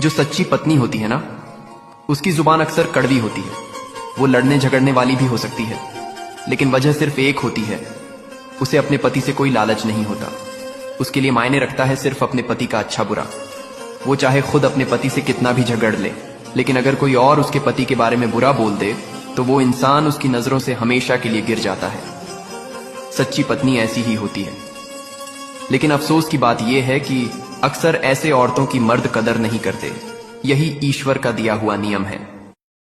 जो सच्ची पत्नी होती है ना, उसकी जुबान अक्सर कड़वी होती है। वो लड़ने झगड़ने वाली भी हो सकती है, लेकिन वजह सिर्फ एक होती है, उसे अपने पति से कोई लालच नहीं होता। उसके लिए मायने रखता है सिर्फ अपने पति का अच्छा बुरा। वो चाहे खुद अपने पति से कितना भी झगड़ ले, लेकिन अगर कोई और उसके पति के बारे में बुरा बोल दे तो वो इंसान उसकी नजरों से हमेशा के लिए गिर जाता है। सच्ची पत्नी ऐसी ही होती है। लेकिन अफसोस की बात यह है कि अक्सर ऐसे औरतों की मर्द कदर नहीं करते। यही ईश्वर का दिया हुआ नियम है।